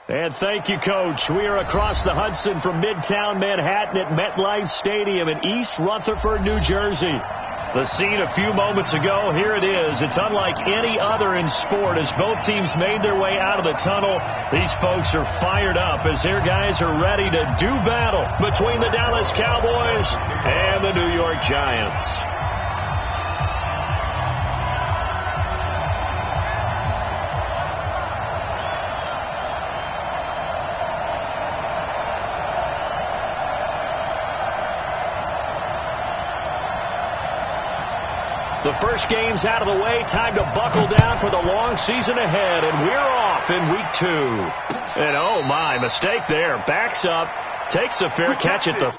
And thank you, Coach. We are across the Hudson from Midtown Manhattan at MetLife Stadium in East Rutherford, New Jersey. The scene a few moments ago, here it is. It's unlike any other in sport as both teams made their way out of the tunnel. These folks are fired up as their guys are ready to do battle between the Dallas Cowboys and the New York Giants. The first game's out of the way. Time to buckle down for the long season ahead. And we're off in week 2. And oh my, mistake there. Backs up, takes a fair catch at the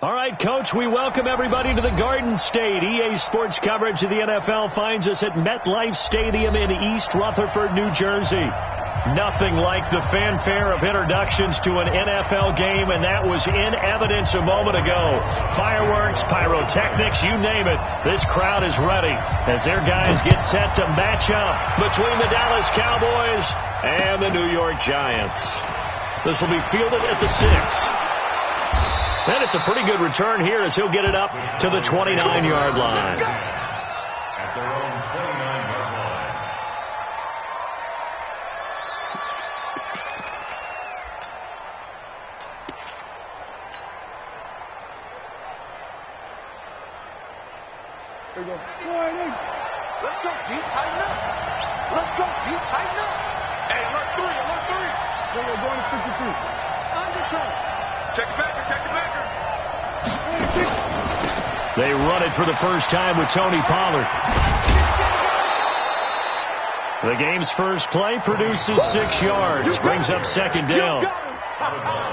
All right, Coach, we welcome everybody to the Garden State. EA Sports coverage of the NFL finds us at MetLife Stadium in East Rutherford, New Jersey. Nothing like the fanfare of introductions to an NFL game, and that was in evidence a moment ago. Fireworks, pyrotechnics, you name it. This crowd is ready as their guys get set to match up between the Dallas Cowboys and the New York Giants. This will be fielded at the 6. And it's a pretty good return here as he'll get it up to the 29-yard line. At their own 29-yard line. There we go. Let's go, deep, tighten up. Let's go, deep, tighten up. Hey, alert 3, alert 3. There we go, going to 52. Undercut. Check the backer, check the backer. They run it for the first time with Tony Pollard. The game's first play produces 6 yards, brings up second down. All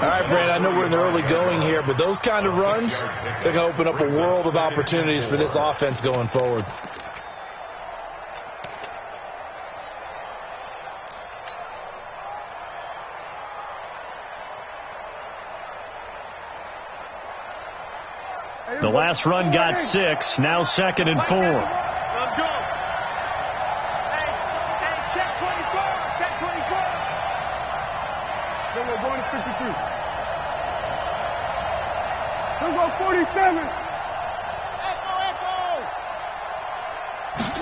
right, Brad, I know we're in the early going here, but those kind of runs, they're going to open up a world of opportunities for this offense going forward. The last run got 6, now 2nd and 4. Let's go. Hey, check 24, check 24. Then we're going to 52. Let's go 47. Echo.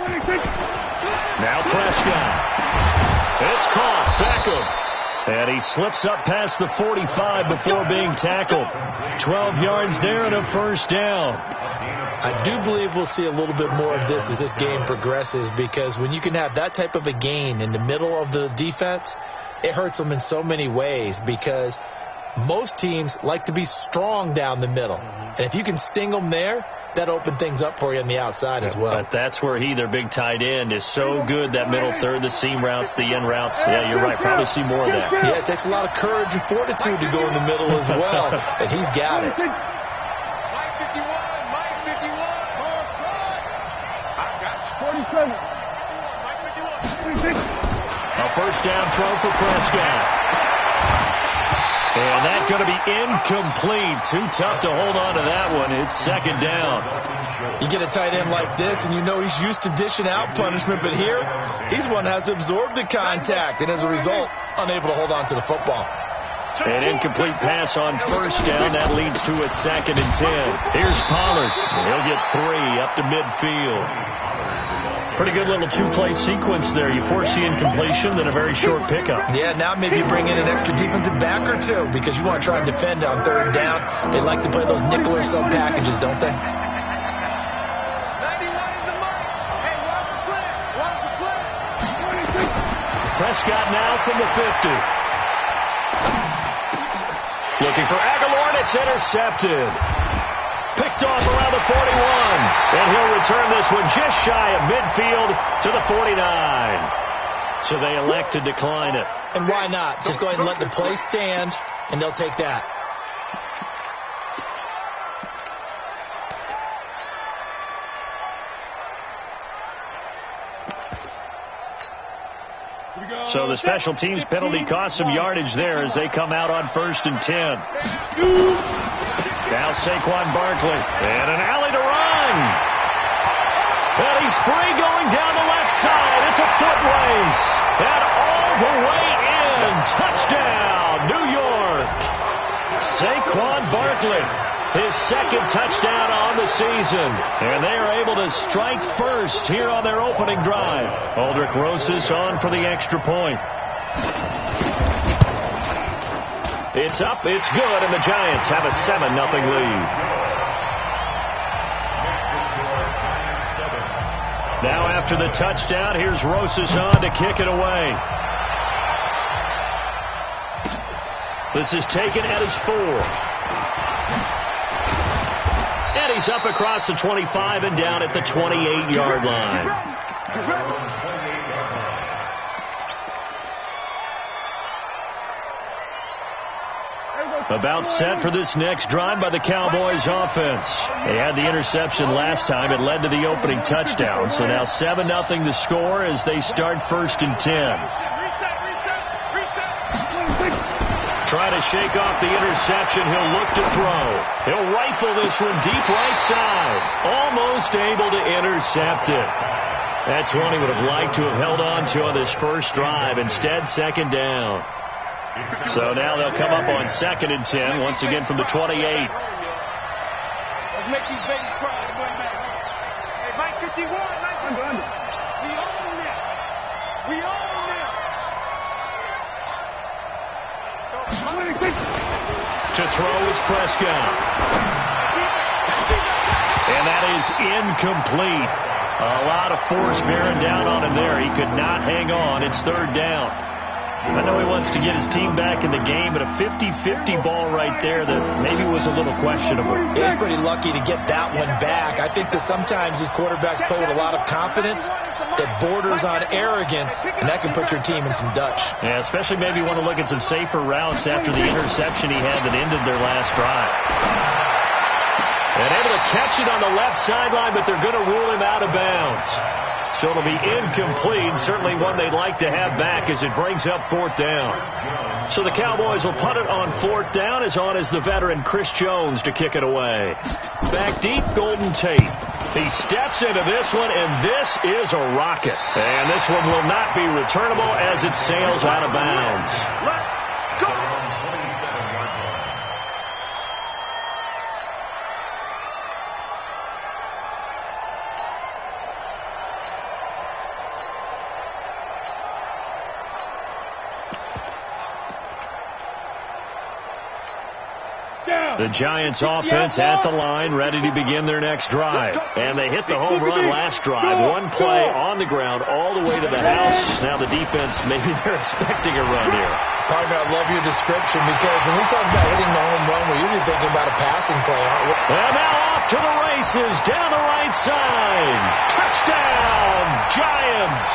26. Now Prescott. It's caught. Beckham. And he slips up past the 45 before being tackled. 12 yards there and a first down. I do believe we'll see a little bit more of this as this game progresses, because when you can have that type of a gain in the middle of the defense, it hurts them in so many ways, because most teams like to be strong down the middle. And if you can sting them there, that opens things up for you on the outside as well. But that's where their big tight end, is so good, that middle third, the seam routes, the end routes. Yeah, you're right. Probably see more of that. Yeah, it takes a lot of courage and fortitude to go in the middle as well, and he's got it. Mike 51, Mike 51. Call fraud. I got you. 47. Mike 51. 26. A first down throw for Prescott. And that's going to be incomplete. Too tough to hold on to that one. It's second down. You get a tight end like this, and you know he's used to dishing out punishment, but here, he's one that has to absorb the contact, and as a result, unable to hold on to the football. An incomplete pass on first down. That leads to a 2nd and 10. Here's Pollard. He'll get 3 up to midfield. Pretty good little 2-play sequence there. You force the incompletion, then a very short pickup. Yeah, now maybe you bring in an extra defensive back or two, because you want to try and defend on 3rd down. They like to play those nickel or sub packages, don't they? 91 is the mark. Hey, watch the slant. Watch the slant. 26. Prescott now from the 50. Looking for Aguilar, and it's intercepted. Picked off around the 41. And he'll return this one just shy of midfield to the 49. So they elect to decline it. And why not? Just go ahead and let the play stand, and they'll take that. So the special teams penalty cost some yardage there as they come out on 1st and 10. Now Saquon Barkley. And an alley to run. And he's free going down the left side. It's a foot race. And all the way in. Touchdown, New York. Saquon Barkley. His 2nd touchdown on the season. And they are able to strike first here on their opening drive. Aldrich Rosas on for the extra point. It's up, it's good, and the Giants have a 7-0 lead. Now after the touchdown, here's Rosas on to kick it away. This is taken at his 4. And he's up across the 25 and down at the 28-yard line. About set for this next drive by the Cowboys offense. They had the interception last time. It led to the opening touchdown. So now 7-0 the score as they start 1st and 10. Try to shake off the interception. He'll look to throw. He'll rifle this one deep right side. Almost able to intercept it. That's one he would have liked to have held on to on this first drive. Instead, 2nd down. So now they'll come up on 2nd and 10, once again from the 28. Let's make these babies cry on the way back. Hey, Mike 51, Mike under. We own this. We own this. To throw is Prescott. And that is incomplete. A lot of force bearing down on him there. He could not hang on. It's 3rd down. I know he wants to get his team back in the game, but a 50-50 ball right there that maybe was a little questionable. He's pretty lucky to get that one back. I think that sometimes these quarterbacks play with a lot of confidence that borders on arrogance, and that can put your team in some Dutch. Yeah, especially maybe want to look at some safer routes after the interception he had that ended their last drive. And able to catch it on the left sideline, but they're going to rule him out of bounds. So it'll be incomplete, certainly one they'd like to have back as it brings up 4th down. So the Cowboys will punt it on 4th down, as on is the veteran Chris Jones to kick it away. Back deep, Golden Tate. He steps into this one, and this is a rocket. And this one will not be returnable as it sails out of bounds. Let's go. The Giants offense at the line, ready to begin their next drive. And they hit the home run last drive. One play on the ground all the way to the house. Now the defense, maybe they're expecting a run here. Partner, I love your description because when we talk about hitting the home run, we're usually thinking about a passing play, aren't we? And now off to the races, down the right side. Touchdown, Giants.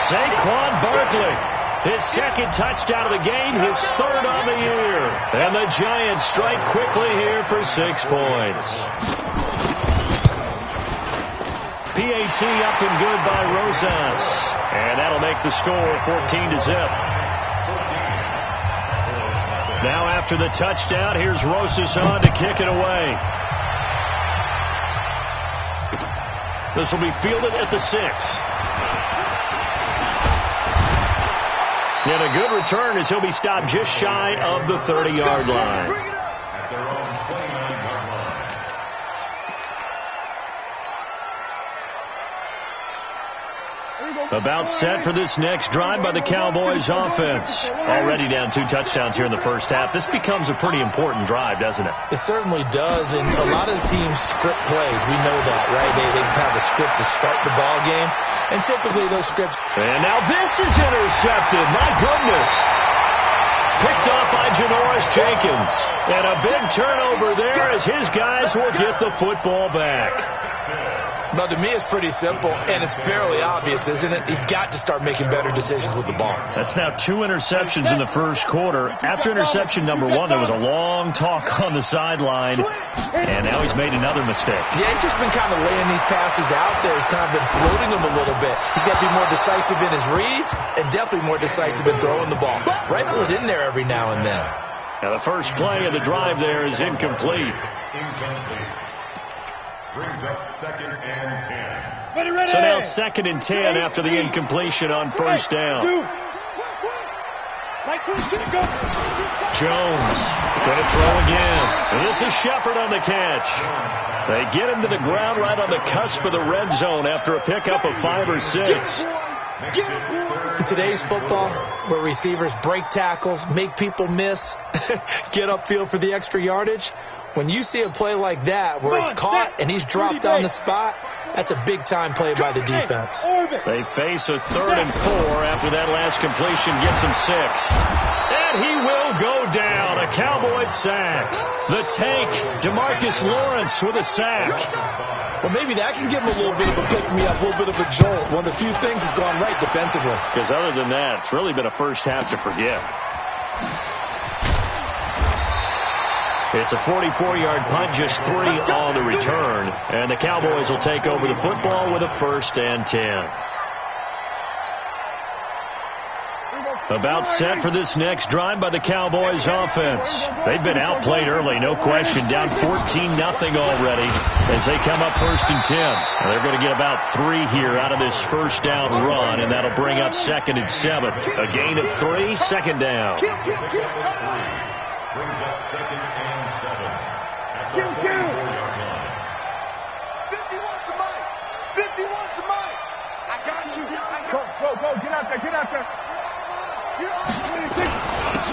Saquon Barkley. His 2nd touchdown of the game, his 3rd on the year. And the Giants strike quickly here for 6 points. PAT up and good by Rosas. And that'll make the score 14-0. Now after the touchdown, here's Rosas on to kick it away. This will be fielded at the 6. And a good return as he'll be stopped just shy of the 30-yard line. At their own 29-yard line. About set for this next drive by the Cowboys offense. Already down 2 touchdowns here in the first half. This becomes a pretty important drive, doesn't it? It certainly does, and a lot of the teams script plays. We know that, right? They have a script to start the ball game, and typically those scripts. And now this is intercepted. My goodness. Picked off by Janoris Jenkins. And a big turnover there as his guys will get the football back. Now, to me, it's pretty simple, and it's fairly obvious, isn't it? He's got to start making better decisions with the ball. That's now 2 interceptions in the first quarter. After interception number 1, there was a long talk on the sideline, and now he's made another mistake. Yeah, he's just been kind of laying these passes out there. He's kind of been floating them a little bit. He's got to be more decisive in his reads and definitely more decisive in throwing the ball. Rifle it in there every now and then. Now, the first play of the drive there is incomplete. Brings up 2nd and 10. So now 2nd and 10 after the incompletion on first down. Jones going to throw again. And this is Shepard on the catch. They get him to the ground right on the cusp of the red zone after a pickup of 5 or 6. In today's football, where receivers break tackles, make people miss, get upfield for the extra yardage, when you see a play like that where it's caught and he's dropped on the spot, that's a big-time play by the defense. They face a 3rd and 4 after that last completion gets him 6. And he will go down. A Cowboys sack. The tank, DeMarcus Lawrence with a sack. Well, maybe that can give him a little bit of a pick-me-up, a little bit of a jolt. One of the few things that's gone right defensively. Because other than that, it's really been a first half to forget. It's a 44-yard punt, just 3 on the return. And the Cowboys will take over the football with a 1st and 10. About set for this next drive by the Cowboys offense. They've been outplayed early, no question. Down 14-0 already as they come up 1st and 10. And they're going to get about 3 here out of this first down run, and that'll bring up 2nd and 7. A gain of 3, 2nd down. Brings up 2nd and 7 at the 44-yard line. 51's the mic. 51's the mic. I got you. Go. Get out there.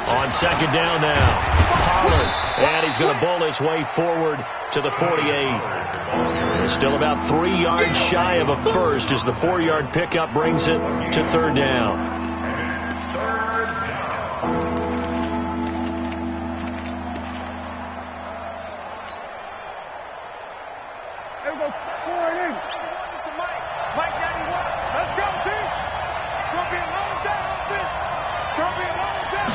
On 2nd down now, Pollard, and he's going to bowl his way forward to the 48. Still about 3 yards shy of a first as the 4-yard pickup brings it to 3rd down. There we go. Forward in. Mike 91. Let's go, team. It's going to be a long day on this. It's going to be a long day.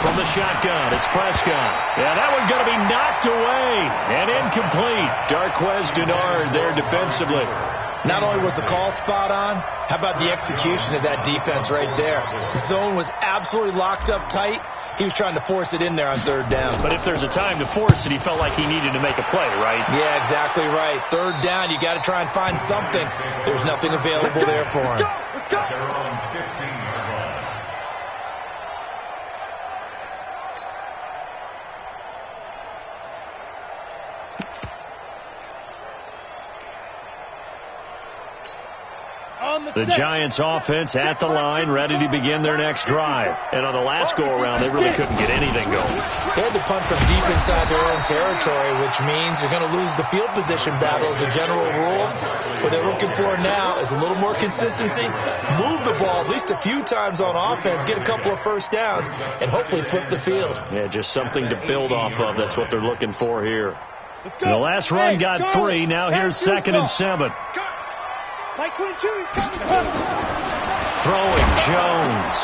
From the shotgun, it's Prescott. Yeah, that one's going to be knocked away and incomplete. Darquez Denard there defensively. Not only was the call spot on, how about the execution of that defense right there? Zone was absolutely locked up tight. He was trying to force it in there on 3rd down. But if there's a time to force it, he felt like he needed to make a play, right? Yeah, exactly right. 3rd down, you got to try and find something. There's nothing available there for him. At their own 15-yard line. The Giants offense at the line, ready to begin their next drive. And on the last go-around, they really couldn't get anything going. They had to punt from deep inside their own territory, which means you're going to lose the field position battle as a general rule. What they're looking for now is a little more consistency, move the ball at least a few times on offense, get a couple of first downs, and hopefully flip the field. Yeah, just something to build off of. That's what they're looking for here. The last run got 3. Now here's 2nd and 7. Mike 22, he's coming. Throwing, Jones.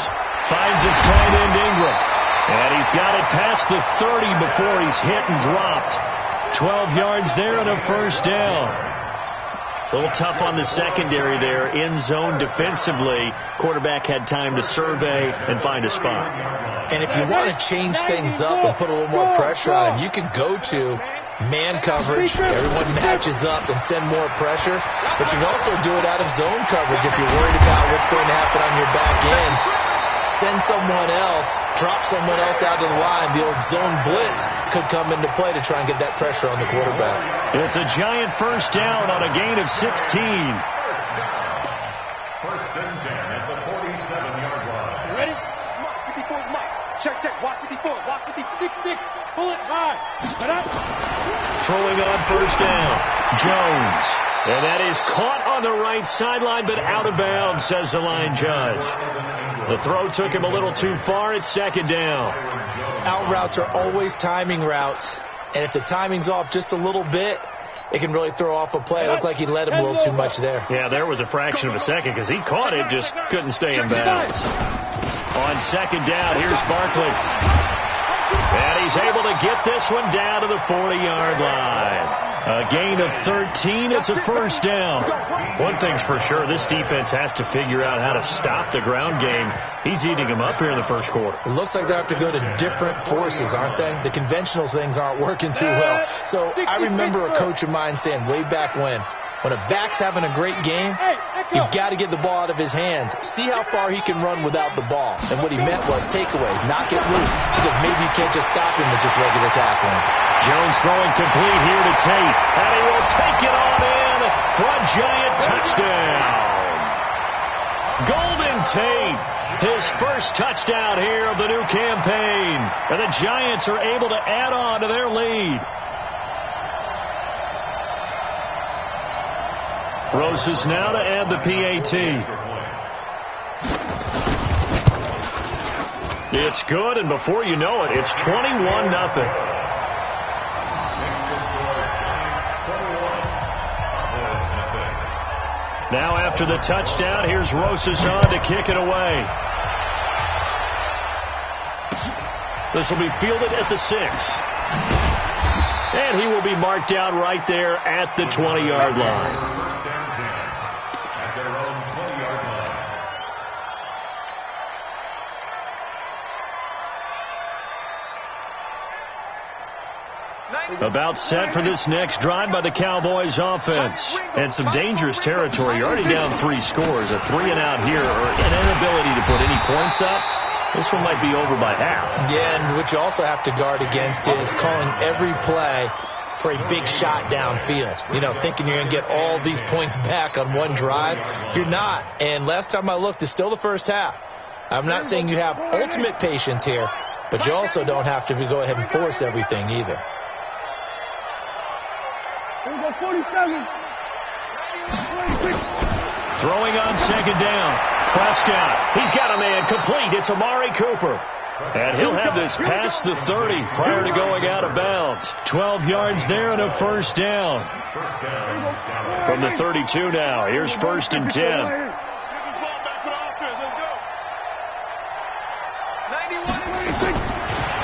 Finds his tight end, Ingram. And he's got it past the 30 before he's hit and dropped. 12 yards there and a 1st down. A little tough on the secondary there. In zone defensively. Quarterback had time to survey and find a spot. And if you want to change things up and put a little more pressure on him, you can go to man coverage. Everyone matches up and send more pressure. But you can also do it out of zone coverage if you're worried about what's going to happen on your back end. Send someone else, drop someone else out of the line. The old zone blitz could come into play to try and get that pressure on the quarterback. It's a giant 1st down on a gain of 16. 1st and 10 at the 47-yard line. You ready? Mike, 54's Mike. Check. Watch 54. Watch 56. Pull it high. Get up. Throwing on 1st down. Jones. And that is caught on the right sideline, but out of bounds, says the line judge. The throw took him a little too far. It's 2nd down. Out routes are always timing routes. And if the timing's off just a little bit, it can really throw off a play. It looked like he let him a little too much there. Yeah, there was a fraction of a second because he caught it, just couldn't stay in bounds. On 2nd down, here's Barkley. And he's able to get this one down to the 40-yard line. A gain of 13. It's a 1st down. One thing's for sure, this defense has to figure out how to stop the ground game. He's eating them up here in the 1st quarter. It looks like they have to go to different forces, aren't they? The conventional things aren't working too well. So I remember a coach of mine saying way back when a back's having a great game, you've got to get the ball out of his hands. See how far he can run without the ball. And what he meant was takeaways, knock it loose, because maybe you can't just stop him with just regular tackling. Jones throwing complete here to Tate. And he will take it on in for a giant touchdown. Golden Tate, his first touchdown here of the new campaign. And the Giants are able to add on to their lead. Roses now to add the PAT. It's good, and before you know it, it's 21-0. Now after the touchdown, here's Roses on to kick it away. This will be fielded at the 6. And he will be marked down right there at the 20-yard line. First down 10 at their own 20-yard line. About set for this next drive by the Cowboys offense. And some dangerous territory. You're already down 3 scores. A 3-and-out here, or an inability to put any points up. This one might be over by half. Yeah, and what you also have to guard against is calling every play for a big shot downfield. You know, thinking you're going to get all these points back on one drive. You're not. And last time I looked, it's still the first half. I'm not saying you have ultimate patience here, but you also don't have to go ahead and force everything either. Throwing on second down. Prescott. He's got a man complete. It's Amari Cooper. And he'll have this past the 30 prior to going out of bounds. 12 yards there and a first down. From the 32 now. Here's 1st and 10.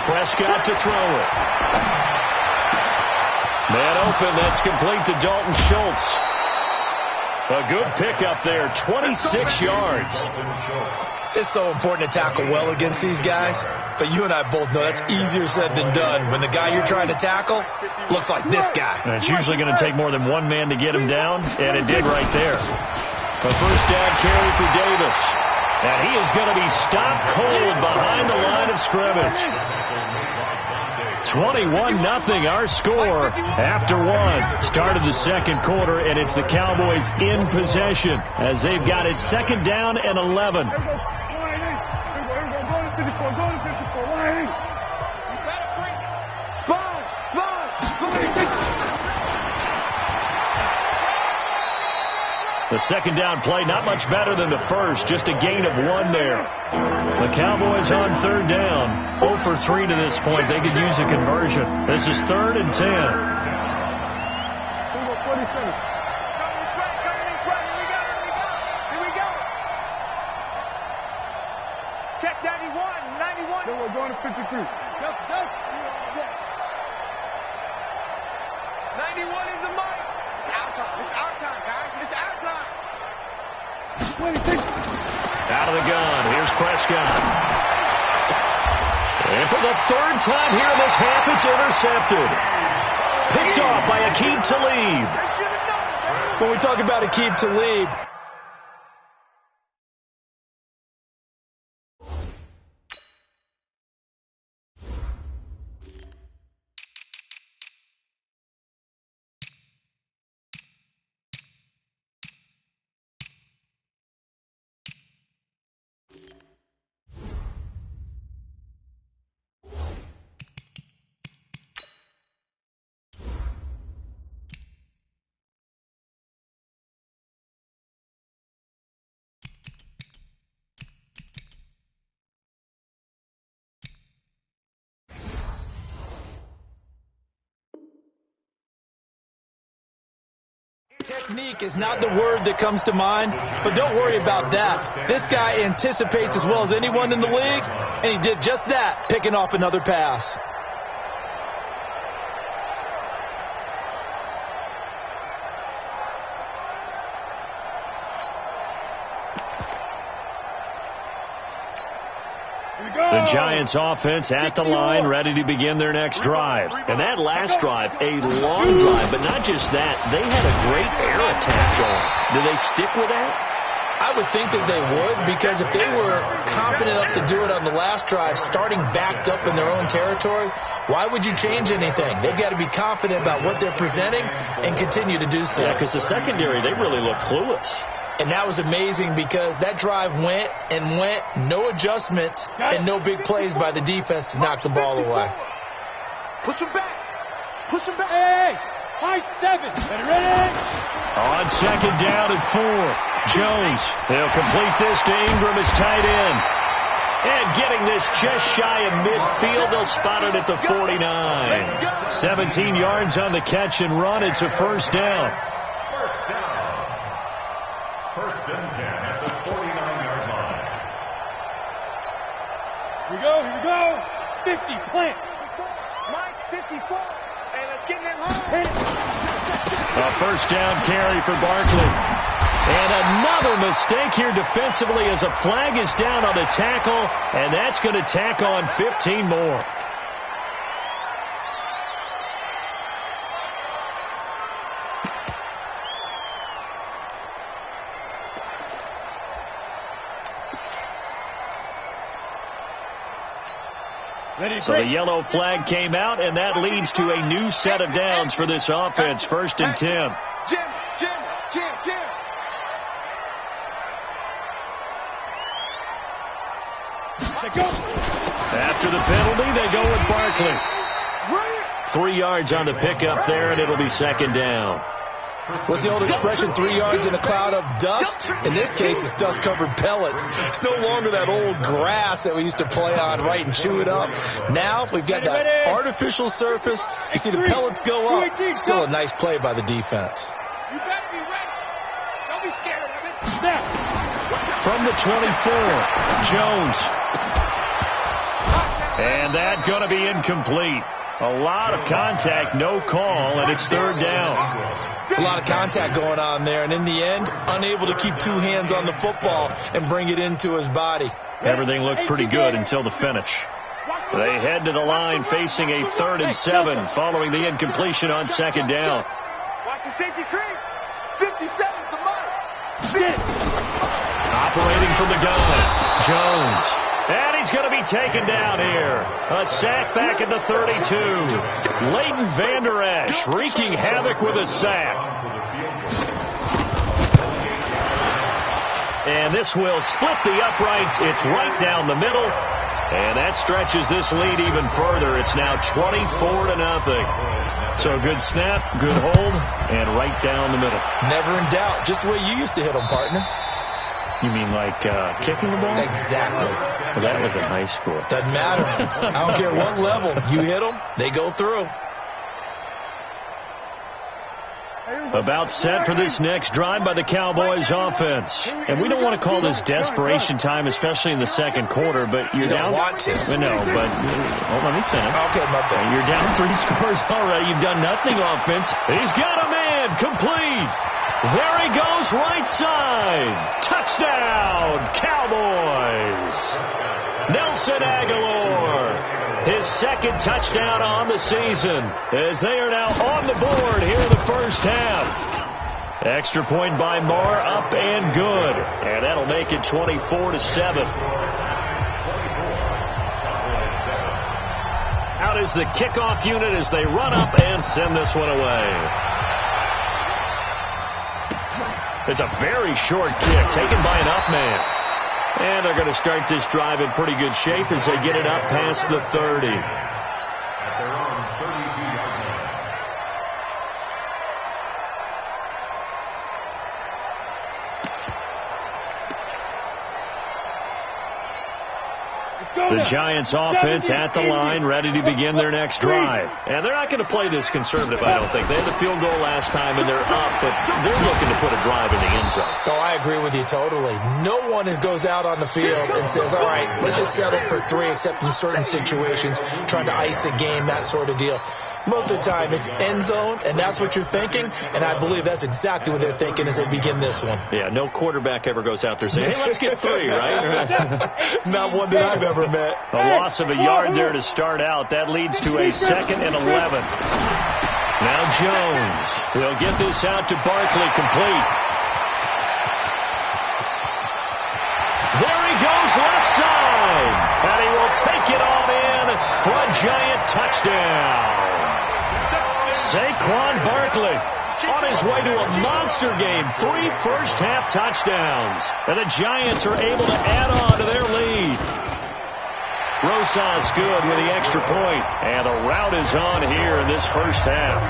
Prescott to throw it. Man open. That's complete to Dalton Schultz. A good pickup there. 26 yards. It's so important to tackle well against these guys, but you and I both know that's easier said than done when the guy you're trying to tackle looks like this guy. And it's usually going to take more than one man to get him down, and it did right there. A first down carry for Davis. And he is going to be stopped cold behind the line of scrimmage. 21-0 our score after one. Start of the second quarter, and it's the Cowboys in possession as they've got it 2nd down and 11. The 2nd down play, not much better than the first, just a gain of 1 there. The Cowboys on 3rd down, 0 for 3 to this point. They could use a conversion. This is 3rd and 10. Check 91. Then we're going to 53. 91 is the mark. It's our time. It's our time, guys. It's our time. 26. Out of the gun. Here's Prescott. And for the 3rd time here in this half, it's intercepted. Picked off by Aqib Talib. When we talk about Aqib Talib, technique is not the word that comes to mind, but don't worry about that. This guy anticipates as well as anyone in the league, and he did just that, picking off another pass. The Giants offense at the line, ready to begin their next drive. And that last drive, a long drive, but not just that. They had a great air attack going. Do they stick with that? I would think that they would, because if they were confident enough to do it on the last drive, starting backed up in their own territory, why would you change anything? They've got to be confident about what they're presenting and continue to do so. Yeah, because the secondary, they really look clueless. And that was amazing because that drive went and went, no adjustments and no big plays by the defense to knock the ball away. Push him back. Push him back. Hey, high 7. Ready? On 2nd down and 4. Jones, they'll complete this to Ingram as tight end. And getting this just shy of midfield, they'll spot it at the 49. 17 yards on the catch and run. It's a first down. First down. 1st and 10 at the 49-yard line. Here we go. 50, plant. Mike, 54. Hey, let's get them home. A first down carry for Barkley. And another mistake here defensively as a flag is down on the tackle, and that's going to tack on 15 more. So the yellow flag came out, and that leads to a new set of downs for this offense. First and 10. Jim. After the penalty, they go with Barkley. 3 yards on the pickup there, and it'll be second down. What's the old expression, 3 yards in a cloud of dust? In this case, it's dust-covered pellets. It's no longer that old grass that we used to play on, right, and chew it up. Now we've got that artificial surface. You see the pellets go up. Still a nice play by the defense. You better be ready. Don't be scared of it. From the 24, Jones. And that's going to be incomplete. A lot of contact, no call, and it's third down. It's a lot of contact going on there, and in the end, unable to keep 2 hands on the football and bring it into his body. Everything looked pretty good until the finish. They head to the line facing a 3rd and 7 following the incompletion on second down. Watch the safety creep. 57's the mark. Operating from the gun, Jones. And he's going to be taken down here. A sack back at the 32. Leighton Vander Esch wreaking havoc with a sack. And this will split the uprights. It's right down the middle. And that stretches this lead even further. It's now 24-0. So good snap, good hold, and right down the middle. Never in doubt. Just the way you used to hit them, partner. You mean like kicking the ball? Exactly. Well, that was in high school. Doesn't matter. I don't care what level. You hit them, they go through. About set for this next drive by the Cowboys offense. And we don't want to call this desperation time, especially in the second quarter, but you're down. You don't want to. No, but let me finish. Okay, my bad. You're down 3 scores already. You've done nothing offense. He's got a man complete. There he goes, right side. Touchdown, Cowboys. Nelson Aguilar, his second touchdown on the season, as they are now on the board here in the first half. Extra point by Marr, up and good. And that'll make it 24-7. Out is the kickoff unit as they run up and send this one away. It's a very short kick taken by an up man. And they're going to start this drive in pretty good shape as they get it up past the 30. At their own 32-yard line. The Giants offense at the line, ready to begin their next drive. And they're not going to play this conservative, I don't think. They had the field goal last time, and they're up, but they're looking to put a drive in the end zone. Oh, I agree with you totally. No one goes out on the field and says, all right, let's just settle for 3, except in certain situations, trying to ice a game, that sort of deal. Most of the time, it's end zone, and that's what you're thinking, and I believe that's exactly what they're thinking as they begin this one. Yeah, no quarterback ever goes out there saying, hey, let's get 3, right? Not one that I've ever met. A loss of a yard there to start out. That leads to a 2nd and 11. Now Jones will get this out to Barkley, complete. There he goes, left side. And he will take it on in for a Giant touchdown. Saquon Barkley on his way to a monster game. 3 first-half touchdowns. And the Giants are able to add on to their lead. Rosas good with the extra point. And the route is on here in this first half.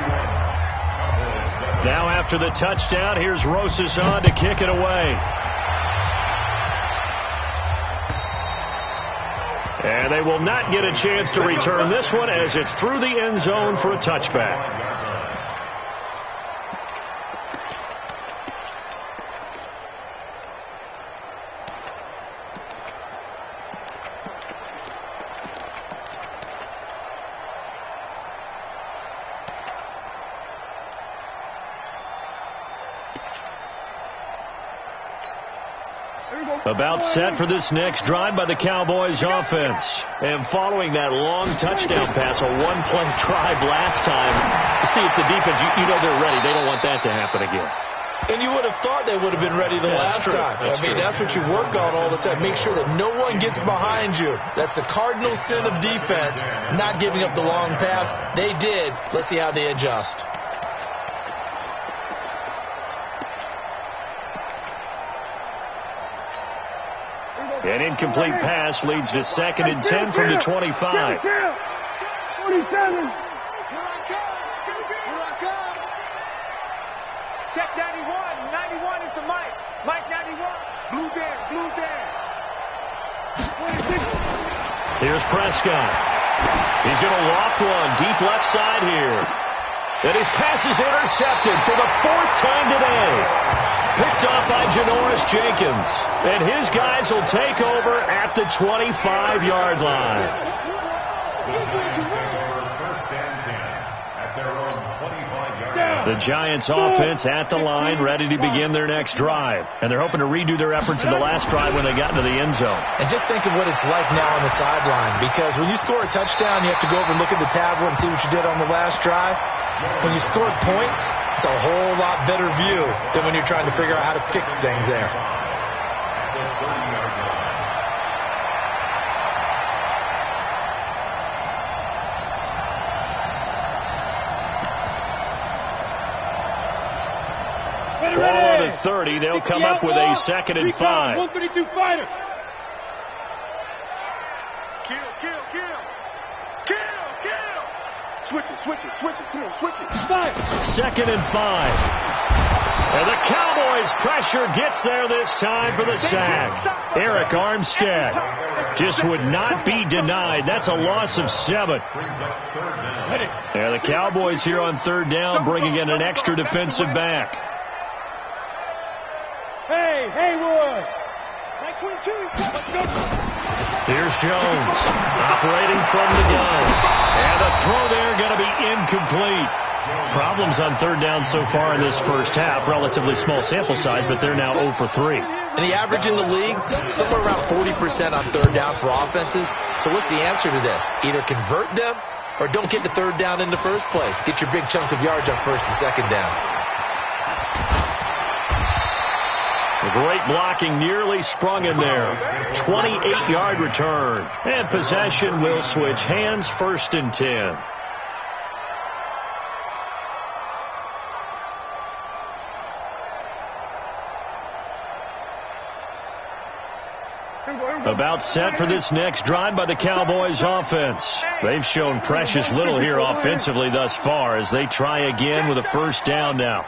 Now after the touchdown, here's Rosas on to kick it away. And they will not get a chance to return this one as it's through the end zone for a touchback. About set for this next drive by the Cowboys offense. And following that long touchdown pass, a one-play drive last time, see if the defense, you know they're ready. They don't want that to happen again. And you would have thought they would have been ready the last time. That's what you work on all the time. Make sure that no one gets behind you. That's the cardinal sin of defense, not giving up the long pass. They did. Let's see how they adjust. An incomplete pass leads to 2nd and 10 from the 25. 47. Check 91. 91 is the Mike. Mike 91. Blue Dan. Blue Dan. 26. Here's Prescott. He's going to loft one deep left side here. And his pass is intercepted for the 4th time today. Picked off by Janoris Jenkins. And his guys will take over at the 25-yard line. The Giants offense at the line, ready to begin their next drive. And they're hoping to redo their efforts in the last drive when they got into the end zone. And just think of what it's like now on the sideline. Because when you score a touchdown, you have to go over and look at the tablet and see what you did on the last drive. When you scored points, it's a whole lot better view than when you're trying to figure out how to fix things there. Ball on the 30. They'll come up with a 2nd and 5. 132 fighter. Switch it. Come on, switch it. 2nd and 5. And the Cowboys pressure gets there this time for the sack. Eric Armstead just would not be denied. That's a loss of 7. And the Cowboys here on 3rd down bringing in an extra defensive back. Hey, Haywood. 22. Let's go. Here's Jones operating from the gun. And the throw there going to be incomplete. Problems on 3rd down so far in this first half. Relatively small sample size, but they're now 0 for 3. And the average in the league, somewhere around 40% on 3rd down for offenses. So what's the answer to this? Either convert them or don't get the 3rd down in the first place. Get your big chunks of yards on 1st and 2nd down. Great blocking, nearly sprung in there. 28-yard return. And possession will switch hands, 1st and 10. About set for this next drive by the Cowboys offense. They've shown precious little here offensively thus far as they try again with a 1st down now.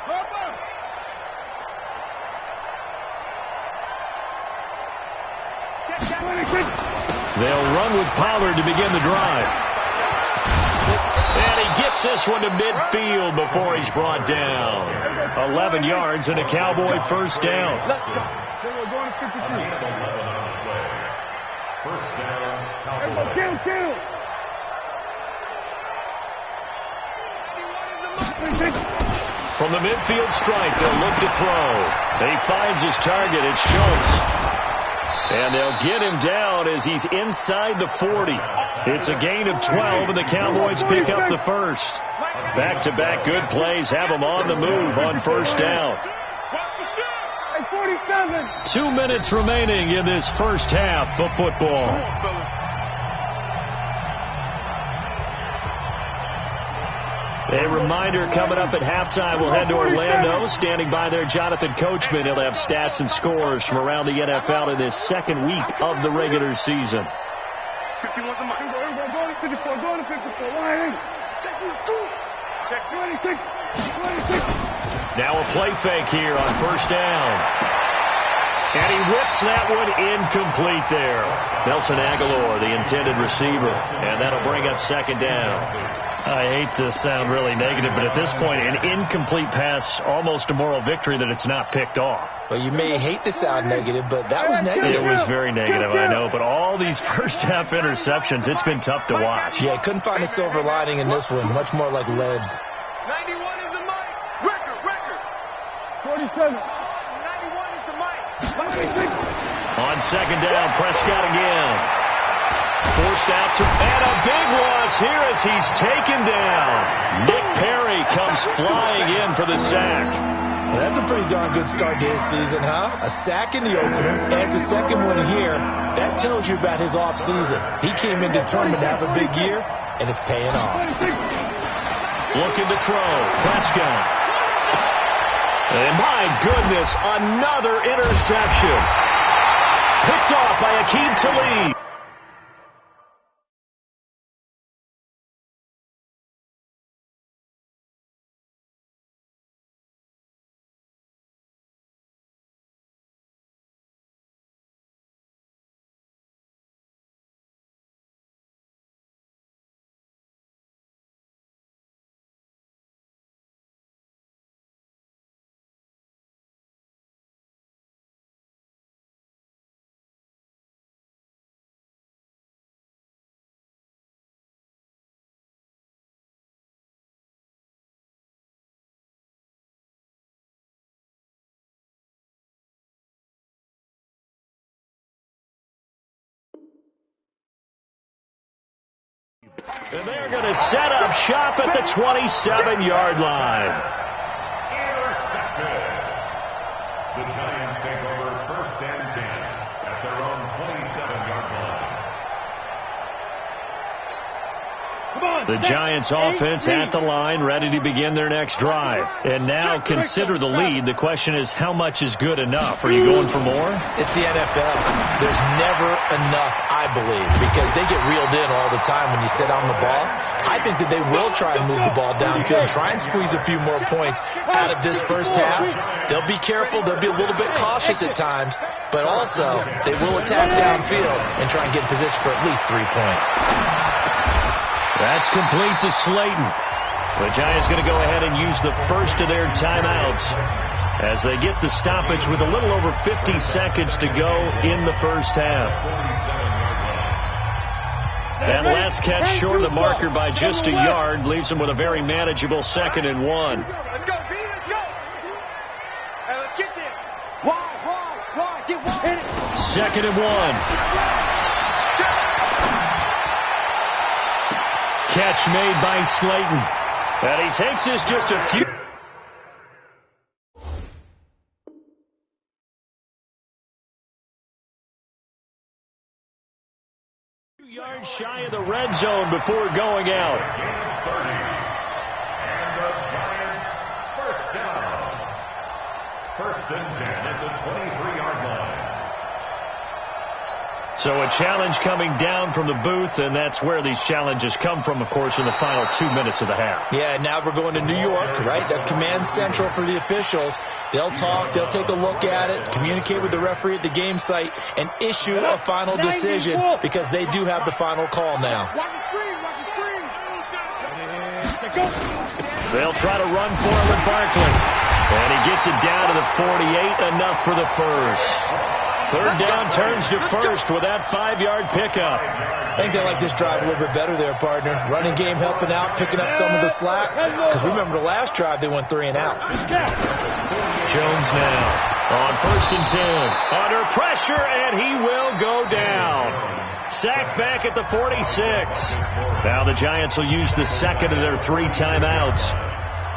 They'll run with Pollard to begin the drive. And he gets this one to midfield before he's brought down. 11 yards and a Cowboy 1st down. Let's go. We're going to 53. 1st down, Cowboys. Kill. From the midfield stripe, they'll look to throw. He finds his target. It's Schultz. And they'll get him down as he's inside the 40. It's a gain of 12, and the Cowboys pick up the 1st. Back-to-back good plays have them on the move on 1st down. 2 minutes remaining in this first half of football. A reminder, coming up at halftime, we'll head to Orlando. Standing by there, Jonathan Coachman. He'll have stats and scores from around the NFL in this 2nd week of the regular season. 51's the mark. Go to 54. Go to 54. Check 26. Now a play fake here on 1st down. And he whips that one incomplete there. Nelson Aguilar, the intended receiver. And that'll bring up 2nd down. I hate to sound really negative, but at this point, an incomplete pass, almost a moral victory that it's not picked off. Well, you may hate to sound negative, but that was negative. It was very negative, I know. But all these first-half interceptions, it's been tough to watch. Yeah, couldn't find a silver lining in this one. Much more like lead. 91 is the mic. Record. 47. 91 is the mic. On second down, Prescott again. Forced out to, and a big loss here as he's taken down. Nick Perry comes flying in for the sack. Well, that's a pretty darn good start to his season, huh? A sack in the opener, and a second one here. That tells you about his offseason. He came in determined to have a big year, and it's paying off. Looking to throw, Prescott. And my goodness, another interception. Picked off by Aqib Talib. And they're going to set up shop at the 27-yard line. Intercepted. The Giants take over 1st and 10 at their own 27-yard line. The Giants offense at the line, ready to begin their next drive. And now consider the lead. The question is, how much is good enough? Are you going for more? It's the NFL. There's never enough, I believe, because they get reeled in all the time when you sit on the ball. I think that they will try and move the ball downfield, try and squeeze a few more points out of this first half. They'll be careful. They'll be a little bit cautious at times, but also they will attack downfield and try and get in position for at least 3 points. That's complete to Slayton. The Giants going to go ahead and use the first of their timeouts as they get the stoppage with a little over 50 seconds to go in the first half. That last catch short of the marker by just a yard leaves them with a very manageable 2nd and 1. Let's go, B, let's go. Hey, let's get there. Wide, get wide. 2nd and 1. Catch made by Slayton. And he takes this just a few yards shy of the red zone before going out. And the Giants first down. 1st and 10 at the 23-yard line. So a challenge coming down from the booth, and that's where these challenges come from, of course, in the final 2 minutes of the half. Yeah, now we're going to New York, right? That's command central for the officials. They'll talk, they'll take a look at it, communicate with the referee at the game site, and issue a final decision because they do have the final call now. Watch the screen, They'll try to run for him with Barkley. And he gets it down to the 48, enough for the first. 3rd down turns to first with that 5-yard pickup. I think they like this drive a little bit better there, partner. Running game helping out, picking up some of the slack. Because remember the last drive, they went 3 and out. Jones now on 1st and 10. Under pressure, and he will go down. Sacked back at the 46. Now the Giants will use the 2nd of their 3 timeouts,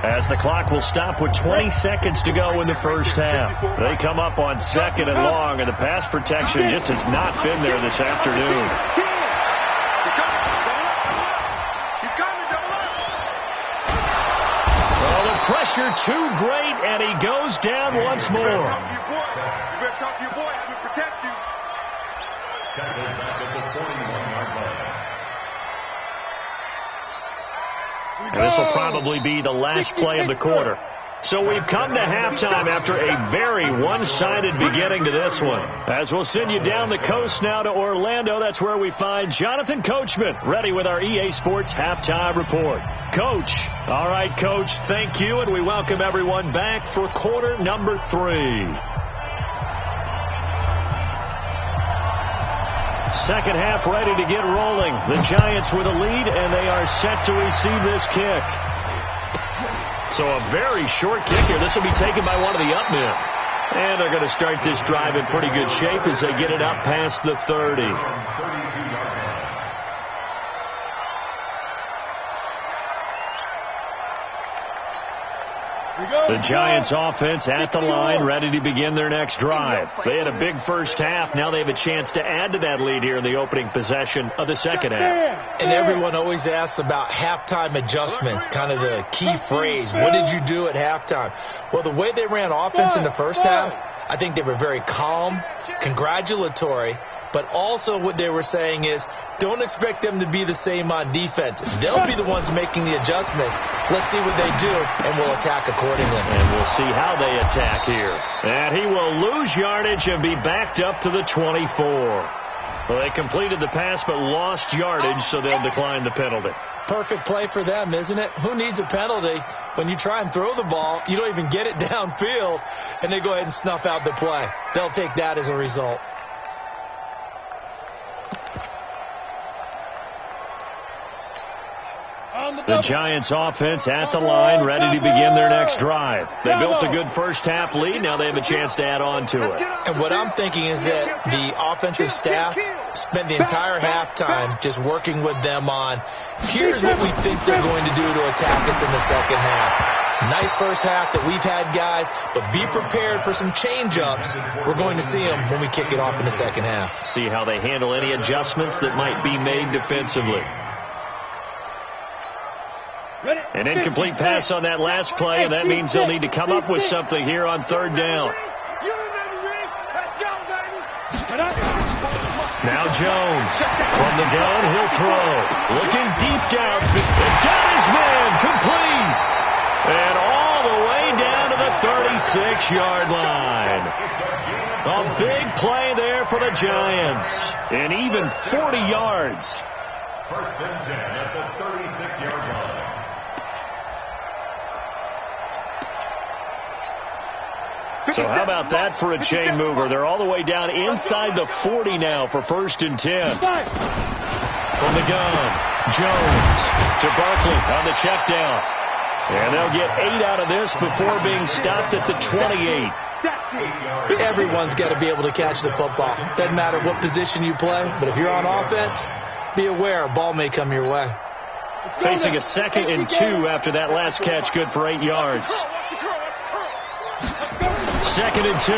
as the clock will stop with 20 seconds to go in the first half. They come up on 2nd and long, and the pass protection just has not been there this afternoon. Well, the pressure too great, and he goes down once more. You better talk to your boy. I will protect you. Tackled back at the 41-yard line. And this will probably be the last play of the quarter. So we've come to halftime after a very one-sided beginning to this one. As we'll send you down the coast now to Orlando, that's where we find Jonathan Coachman, ready with our EA Sports Halftime Report. Coach. All right, Coach, thank you, and we welcome everyone back for quarter number 3. Second half ready to get rolling. The Giants with a lead, and they are set to receive this kick. So a very short kick here. This will be taken by one of the up men. And they're going to start this drive in pretty good shape as they get it up past the 30. The Giants offense at the line, ready to begin their next drive. They had a big first half. Now they have a chance to add to that lead here in the opening possession of the second half. And everyone always asks about halftime adjustments, kind of the key phrase. What did you do at halftime? Well, the way they ran offense in the first half, I think they were very calm, congratulatory, but also what they were saying is don't expect them to be the same on defense. They'll be the ones making the adjustments. Let's see what they do, and we'll attack accordingly. And we'll see how they attack here. And he will lose yardage and be backed up to the 24. Well, they completed the pass but lost yardage, so they'll decline the penalty. Perfect play for them, isn't it? Who needs a penalty when you try and throw the ball, you don't even get it downfield, and they go ahead and snuff out the play. They'll take that as a result. The Giants offense at the line, ready to begin their next drive. They built a good first half lead. Now they have a chance to add on to it. And what I'm thinking is that the offensive staff spent the entire halftime just working with them on, here's what we think they're going to do to attack us in the second half. Nice first half that we've had, guys, but be prepared for some change-ups. We're going to see them when we kick it off in the second half. See how they handle any adjustments that might be made defensively. An incomplete pass on that last play, and that means they'll need to come up with something here on third down. Now Jones from the gun, he'll throw. Looking deep down, and got his man, complete. And all the way down to the 36-yard line. A big play there for the Giants. And even 40 yards. First and 10 at the 36-yard line. So how about that for a chain mover? They're all the way down inside the 40 now for first and 10. From the gun, Jones to Barkley on the check down. And they'll get 8 out of this before being stopped at the 28. Everyone's got to be able to catch the football. Doesn't matter what position you play, but if you're on offense, be aware a ball may come your way. Facing a 2nd and 2 after that last catch, good for 8 yards. 2nd and 2.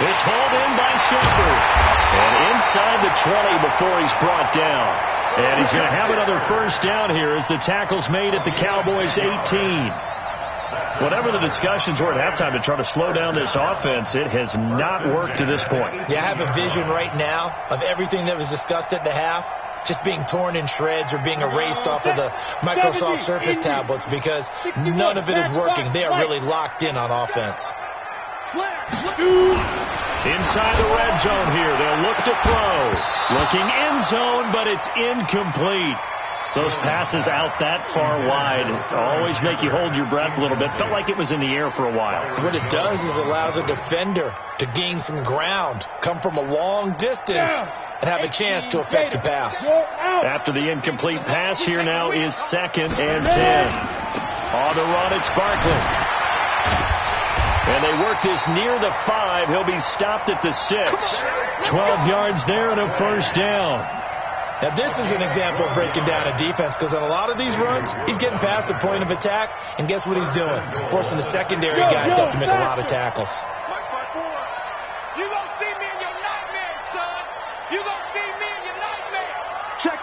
It's hauled in by Shepard. And inside the 20 before he's brought down. And he's going to have another first down here as the tackle's made at the Cowboys' 18. Whatever the discussions were at halftime to try to slow down this offense, it has not worked to this point. Yeah, I have a vision right now of everything that was discussed at the half just being torn in shreds or being erased off of the Microsoft Surface tablets because none of it is working. They are really locked in on offense. Inside the red zone here. They'll look to throw. Looking end zone, but it's incomplete. Those passes out that far wide always make you hold your breath a little bit. Felt like it was in the air for a while. What it does is allows a defender to gain some ground, come from a long distance, and have a chance to affect the pass. After the incomplete pass, here now is 2nd and 10. On the run, it's Barkley. And they work this near the 5. He'll be stopped at the 6. 12 yards there and a first down. Now, this is an example of breaking down a defense because on a lot of these runs, he's getting past the point of attack, and guess what he's doing? Forcing the secondary guys to have to make a lot of tackles. You gonna see me in your nightmare, son. You gonna see me in your nightmare. Check.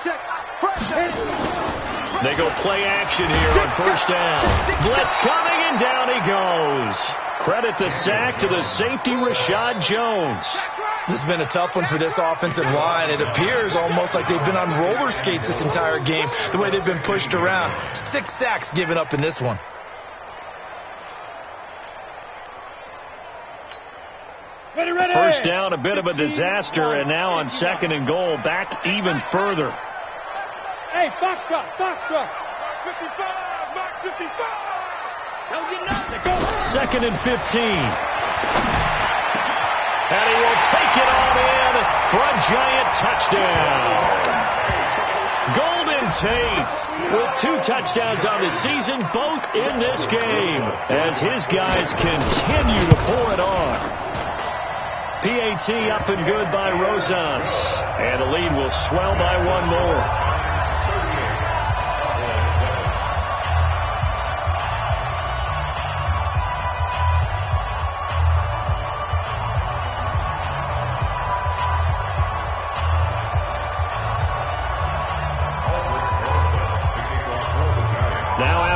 They go play action here on first down. Blitz coming, and down he goes. Credit the sack to the safety, Rashad Jones. This has been a tough one for this offensive line. It appears almost like they've been on roller skates this entire game, the way they've been pushed around. 6 sacks given up in this one. First down, a bit of a disaster, and now on 2nd and goal, back even further. Hey, Foxtrot. 55, Mark 55. Don't get nothing. Go. 2nd and 15. And he will take it on in for a Giant touchdown. Golden Tate with 2 touchdowns on the season, both in this game, as his guys continue to pour it on. PAT up and good by Rosas, and the lead will swell by 1 more.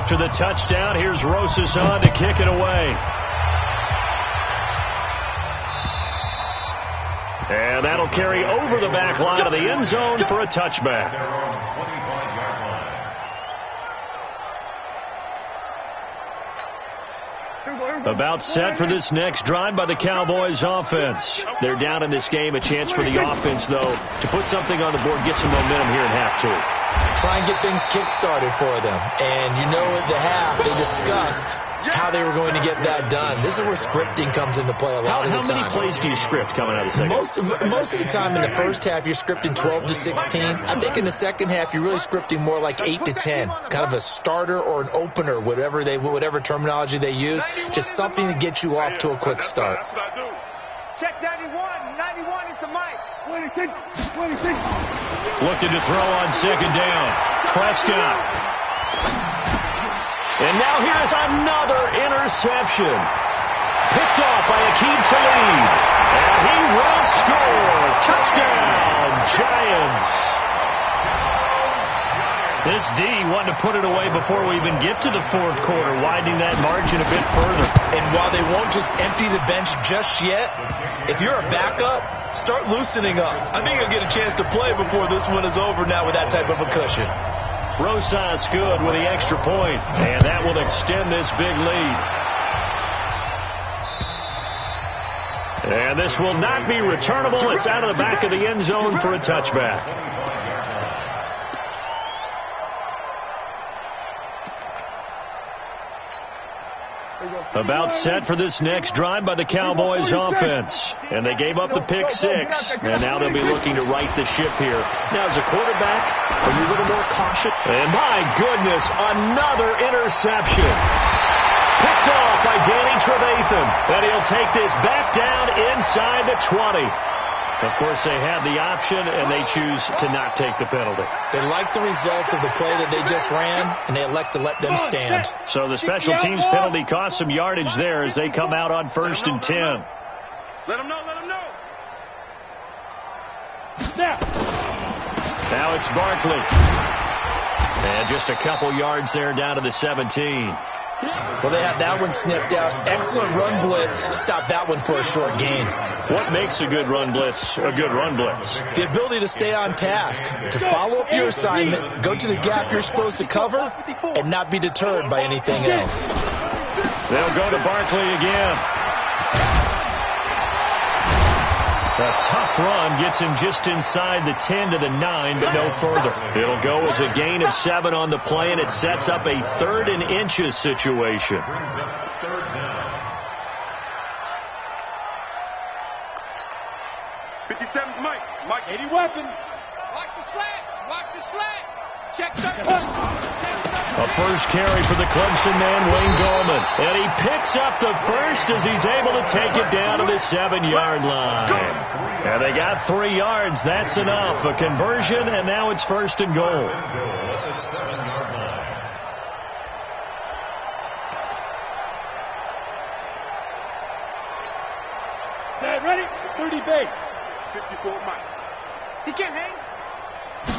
After the touchdown, here's Rosas on to kick it away. And that'll carry over the back line of the end zone for a touchback. About set for this next drive by the Cowboys offense. They're down in this game. A chance for the offense, though, to put something on the board, get some momentum here in half 2. Try and get things kick-started for them. And you know at the half, they discussed how they were going to get that done. This is where scripting comes into play a lot of the time. How many plays do you script coming out of the second? Most of the time in the first half, you're scripting 12 to 16. I think in the second half, you're really scripting more like 8 to 10. Kind of a starter or an opener, whatever terminology they use. Just something to get you off to a quick start. That's what I do. Check 91. 91 is the mic. 26. Looking to throw on second down. Prescott. And now here's another interception. Picked off by Aqib Talib. And he will score. Touchdown, Giants. This D wanted to put it away before we even get to the 4th quarter, widening that margin a bit further. And while they won't just empty the bench just yet, if you're a backup, start loosening up. I think you'll get a chance to play before this one is over now with that type of a cushion. Rosas good with the extra point, and that will extend this big lead. And this will not be returnable. It's out of the back of the end zone for a touchback. About set for this next drive by the Cowboys offense. And they gave up the pick 6. And now they'll be looking to right the ship here. Now, as a quarterback, are you a little more cautious? And my goodness, another interception. Picked off by Danny Trevathan. And he'll take this back down inside the 20. Of course, they have the option, and they choose to not take the penalty. They like the results of the play that they just ran, and they elect to let them stand. So the special teams penalty cost some yardage there as they come out on 1st and 10. Let them know, let them know. Now it's Barkley. And just a couple yards there down to the 17. Well, they had that one snipped out. Excellent run blitz. Stop that one for a short gain. What makes a good run blitz a good run blitz? The ability to stay on task, to follow up your assignment, go to the gap you're supposed to cover, and not be deterred by anything else. They'll go to Barkley again. A tough run gets him just inside the 10 to the 9, but no further. It'll go as a gain of 7 on the play, and it sets up a 3rd and inches situation. 57's Mike. 80 weapon. Watch the slants. Watch the slant. Check the A first carry for the Clemson man, Wayne Gallman. And he picks up the first as he's able to take it down to the 7-yard line. And they got 3 yards. That's enough. A conversion, and now it's 1st and goal. Set, ready? 30 base. 54 Mike. He can't hang.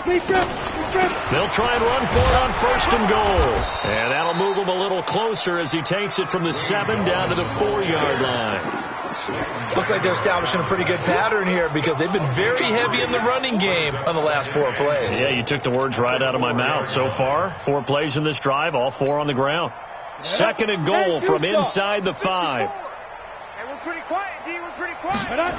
They'll try and run for it on 1st and goal. And that'll move him a little closer as he takes it from the 7 down to the 4-yard line. Looks like they're establishing a pretty good pattern here because they've been very heavy in the running game on the last 4 plays. Yeah, you took the words right out of my mouth. So far, 4 plays in this drive, all 4 on the ground. 2nd and goal from inside the 5. And we're pretty quiet, D. We're pretty quiet.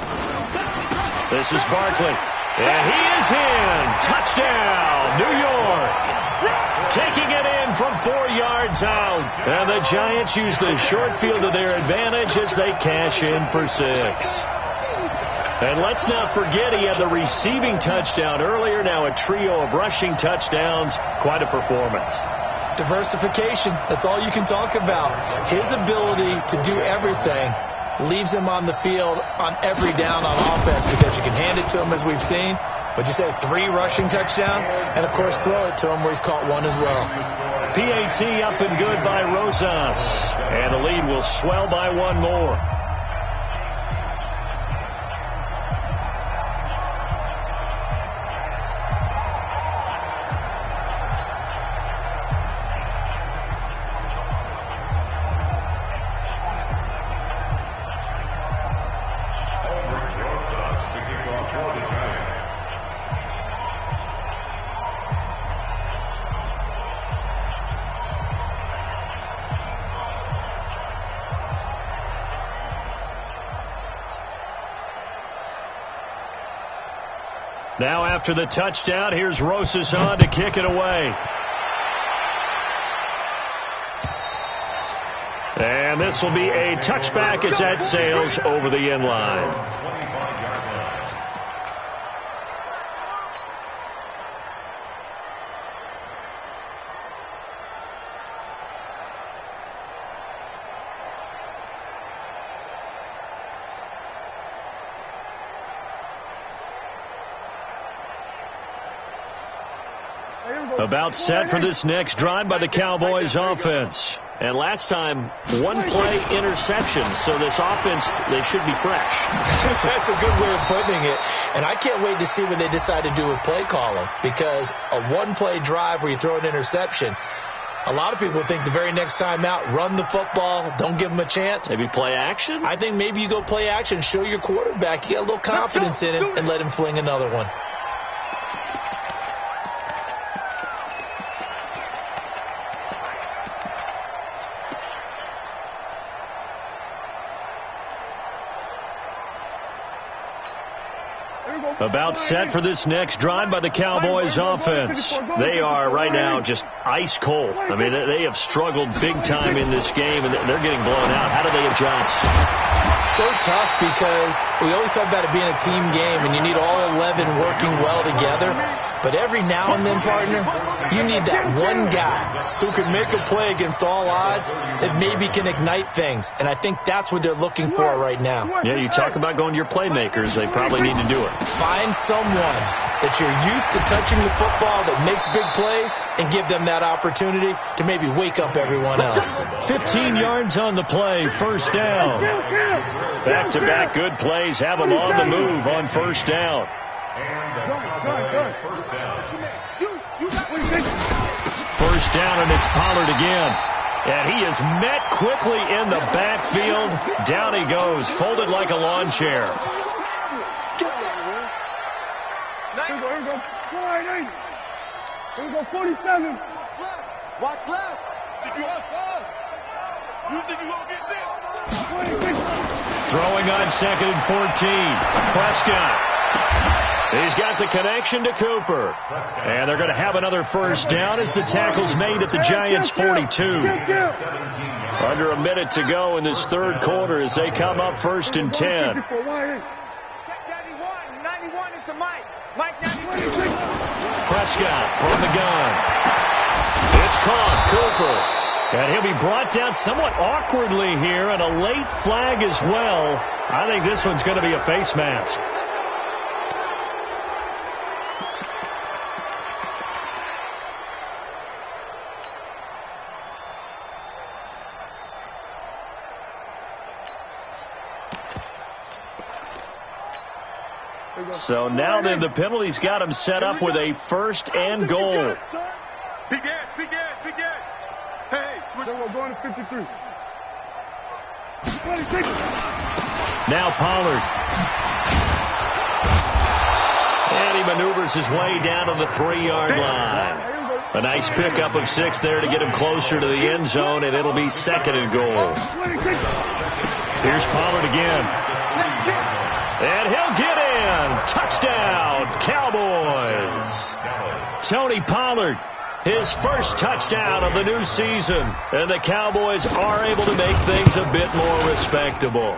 This is Barkley. And he is in. Touchdown, New York. Taking it in from 4 yards out. And the Giants use the short field to their advantage as they cash in for 6. And let's not forget he had the receiving touchdown earlier. Now a trio of rushing touchdowns. Quite a performance. Diversification. That's all you can talk about. His ability to do everything leaves him on the field on every down on offense because you can hand it to him as we've seen. What'd you say, 3 rushing touchdowns? And, of course, throw it to him where he's caught 1 as well. PAT up and good by Rosas. And the lead will swell by 1 more. Now after the touchdown, here's Rosas on to kick it away. And this will be a touchback as that sails over the end line. About set for this next drive by the Cowboys offense. And last time, 1-play interception. So this offense, they should be fresh. That's a good way of putting it. And I can't wait to see what they decide to do with play calling. Because a 1-play drive where you throw an interception, a lot of people think the very next time out, run the football, don't give them a chance. Maybe play action? I think maybe you go play action, show your quarterback you got a little confidence in him, and let him fling another one. About set for this next drive by the Cowboys offense. They are right now just ice cold. I mean, they have struggled big time in this game, and they're getting blown out. How do they adjust? So tough because we always talk about it being a team game, and you need all 11 working well together. But every now and then, partner, you need that one guy who can make a play against all odds that maybe can ignite things. And I think that's what they're looking for right now. Yeah, you talk about going to your playmakers. They probably need to do it. Find someone that you're used to touching the football that makes big plays and give them that opportunity to maybe wake up everyone else. 15 yards on the play, first down. Back-to-back good plays have them on the move on first down. First down, and it's Pollard again. And he is met quickly in the backfield. Down he goes, folded like a lawn chair. Here we go, 47. Watch left. Did you ask us? You think you're going to get this? Throwing on 2nd and 14. Prescott. He's got the connection to Cooper. And they're going to have another first down as the tackle's made at the Giants' 42. Under a minute to go in this third quarter as they come up 1st and 10. Check 91. 91 is the Mike. Mike 92. Prescott from the gun. It's caught. Cooper. And he'll be brought down somewhat awkwardly here, and a late flag as well. I think this one's going to be a face mask. So now then the penalty's got him set up with a 1st and goal. Begin. Hey, switch. We're going to 53. Now Pollard. And he maneuvers his way down to the 3-yard line. A nice pickup of 6 there to get him closer to the end zone, and it'll be 2nd and goal. Here's Pollard again. And he'll get in. Touchdown, Cowboys. Tony Pollard, his first touchdown of the new season. And the Cowboys are able to make things a bit more respectable.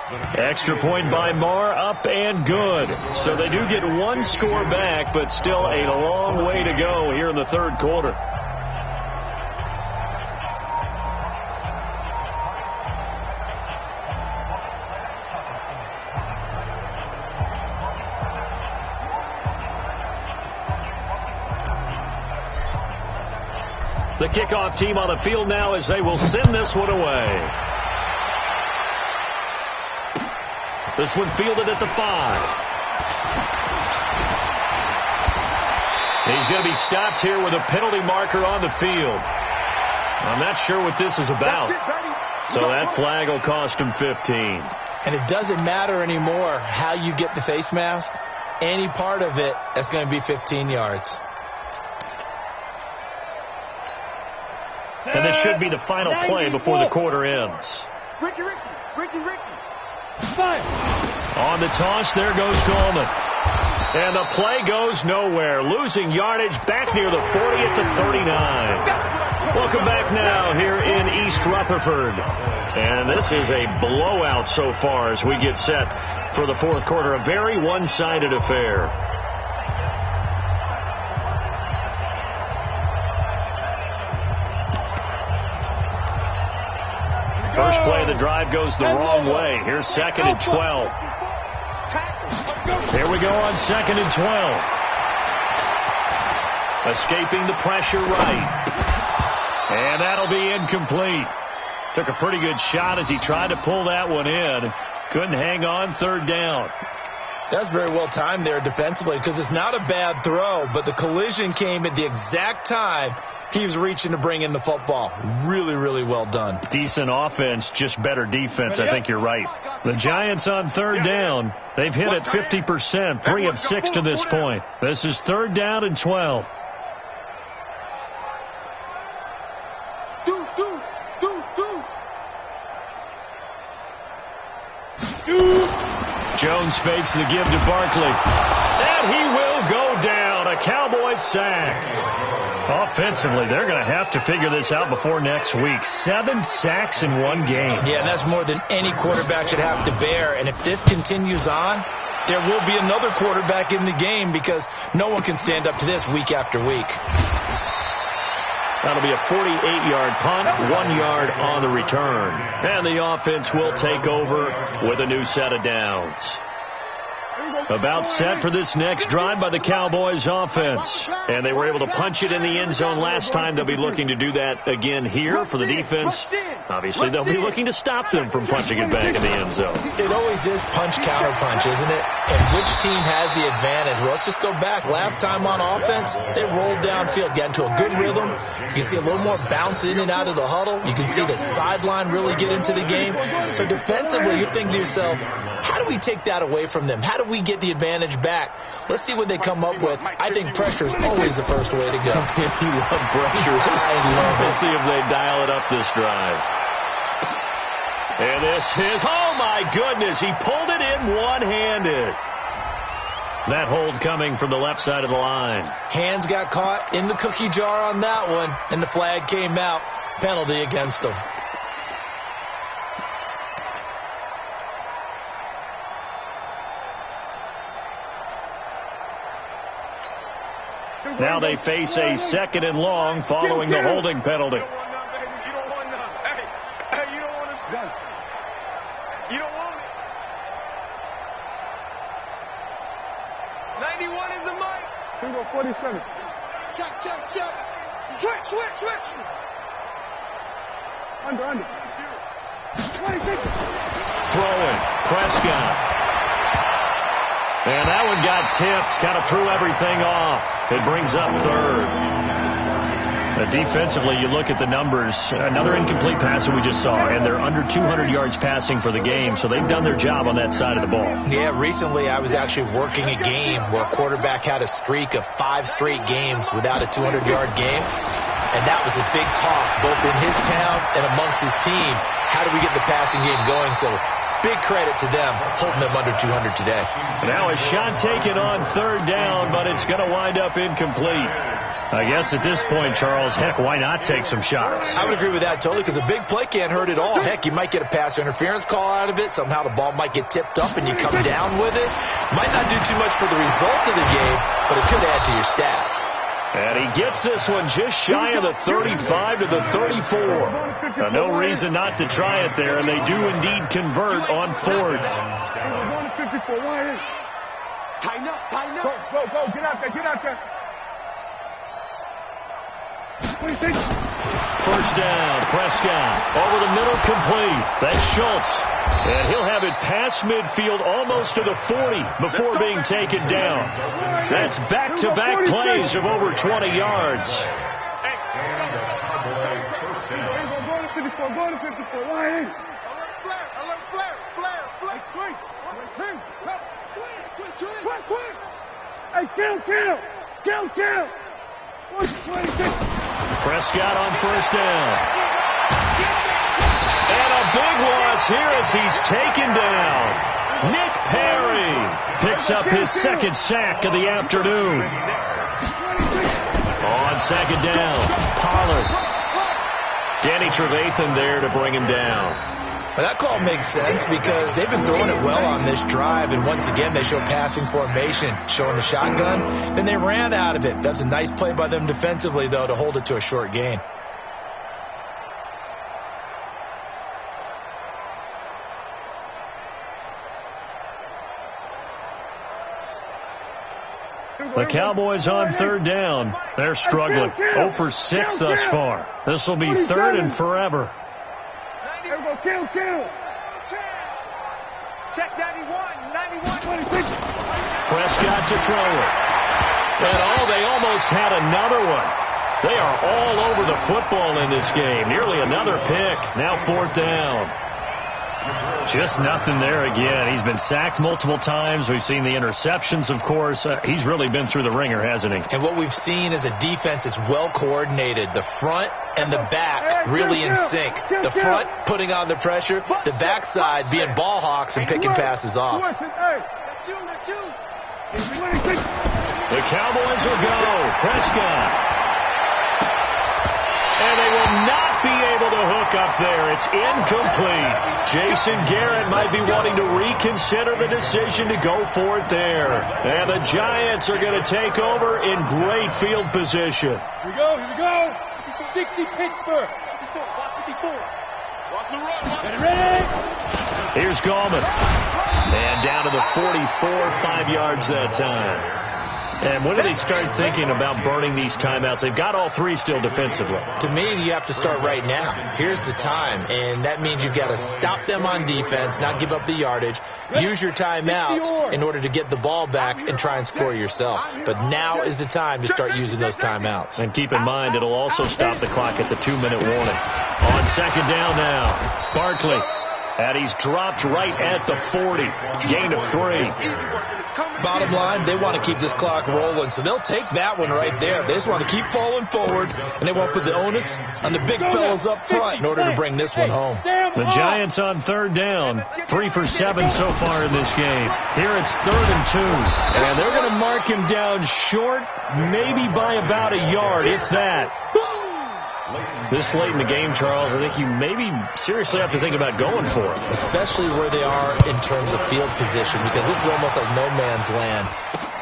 Extra point by Marr, up and good. So they do get one score back, but still a long way to go here in the third quarter. The kickoff team on the field now as they will send this one away. This one fielded at the 5. He's going to be stopped here with a penalty marker on the field. I'm not sure what this is about. So that flag will cost him 15. And it doesn't matter anymore how you get the face mask. Any part of it, that's going to be 15 yards. And this should be the final play before the quarter ends. Ricky. On the toss, there goes Coleman. And the play goes nowhere. Losing yardage back near the 40 at the 39. Welcome back now here in East Rutherford. And this is a blowout so far as we get set for the fourth quarter. A very one-sided affair. First play of the drive goes the wrong way. Here's 2nd and 12. Here we go on 2nd and 12. Escaping the pressure right. And that'll be incomplete. Took a pretty good shot as he tried to pull that one in. Couldn't hang on, 3rd down. That's very well timed there defensively because it's not a bad throw, but the collision came at the exact time he was reaching to bring in the football. Really, really well done. Decent offense, just better defense. I think you're right. The Giants on 3rd down. They've hit at 50%, 3 of 6 to this point. This is 3rd down and 12. Jones fakes the give to Barkley. And he will go down. A Cowboys sack. Offensively, they're going to have to figure this out before next week. 7 sacks in one game. Yeah, and that's more than any quarterback should have to bear. And if this continues on, there will be another quarterback in the game because no one can stand up to this week after week. That'll be a 48-yard punt, 1 yard on the return. And the offense will take over with a new set of downs. About set for this next drive by the Cowboys offense. And they were able to punch it in the end zone last time. They'll be looking to do that again here for the defense. Obviously, they'll be looking to stop them from punching it back in the end zone. It always is punch-counter-punch, isn't it? And which team has the advantage? Well, let's just go back. Last time on offense, they rolled downfield, got into a good rhythm. You can see a little more bounce in and out of the huddle. You can see the sideline really get into the game. So defensively, you're thinking to yourself, how do we take that away from them? How do we get the advantage back? Let's see what they come up with. I think pressure is always the first way to go. You love pressure. I love it. Let's see if they dial it up this drive. And this is, oh my goodness, he pulled it in one-handed. That hold coming from the left side of the line. Hands got caught in the cookie jar on that one, and the flag came out. Penalty against him. Now they face a 2nd and long following the holding penalty. You don't want none. Hey, you don't want to see. You don't want it. 91 is the mic. Here we go, 47. Check. Switch. Under. 26. Throwing. Prescott. And that one got tipped. Kind of threw everything off. It brings up 3rd. Defensively, you look at the numbers. Another incomplete pass that we just saw, and they're under 200 yards passing for the game, so they've done their job on that side of the ball. Yeah, recently I was actually working a game where a quarterback had a streak of 5 straight games without a 200-yard game, and that was a big talk both in his town and amongst his team. How do we get the passing game going? So big credit to them holding them under 200 today. Now a shot taken on 3rd down, but it's going to wind up incomplete. I guess at this point, Charles, heck, why not take some shots? I would agree with that totally, because a big play can't hurt at all. Heck, you might get a pass interference call out of it. Somehow the ball might get tipped up and you come down with it. Might not do too much for the result of the game, but it could add to your stats. And he gets this one just shy of the 35 to the 34. No reason not to try it there, and they do indeed convert on fourth. Tighten up, tighten up. Go, get out there, get out there. 26. First down, Prescott. Over the middle, complete. That's Schultz. And he'll have it past midfield almost to the 40 before being taken down. That's back-to-back plays of over 20 yards. Go to 54, go to 54. Alert flare. Swing. Hey, kill. What's 26? Prescott on first down. And a big loss here as he's taken down. Nick Perry picks up his second sack of the afternoon. On second down, Pollard. Danny Trevathan there to bring him down. Well, that call makes sense because they've been throwing it well on this drive, and once again they show passing formation, showing the shotgun. Then they ran out of it. That's a nice play by them defensively, though, to hold it to a short gain. The Cowboys on third down. They're struggling. 0 for 6 thus far. This will be third and forever. Kill. Check 91, 26. Prescott to throw it. And they almost had another one. They are all over the football in this game. Nearly another pick. Now fourth down. Just nothing there again. He's been sacked multiple times. We've seen the interceptions, of course. He's really been through the ringer, hasn't he? And what we've seen is a defense that's well coordinated. The front and the back really in sync. The front putting on the pressure. The backside being ball hawks and picking passes off. Let's The Cowboys will go. Prescott. And they will not be able to hook up there. It's incomplete. Jason Garrett might be wanting to reconsider the decision to go for it there. And the Giants are going to take over in great field position. Here we go. 60 Pittsburgh. 54. Watch the run. Get it ready. Here's Gallman. And down to the 44, 5 yards that time. And when do they start thinking about burning these timeouts? They've got all three still defensively. To me, you have to start right now. Here's the time, and that means you've got to stop them on defense, not give up the yardage, use your timeouts in order to get the ball back and try and score yourself. But now is the time to start using those timeouts. And keep in mind, it'll also stop the clock at the 2-minute warning. On second down now, Barkley. And he's dropped right at the 40. Gain of 3. Bottom line, they want to keep this clock rolling, so they'll take that one right there. They just want to keep falling forward, and they want to put the onus on the big fellas up front in order to bring this one home. The Giants on third down. 3 for 7 so far in this game. Here it's 3rd and 2. And they're going to mark him down short, maybe by about a yard, if that. This late in the game, Charles, I think you maybe seriously have to think about going for it. Especially where they are in terms of field position, because this is almost like no man's land.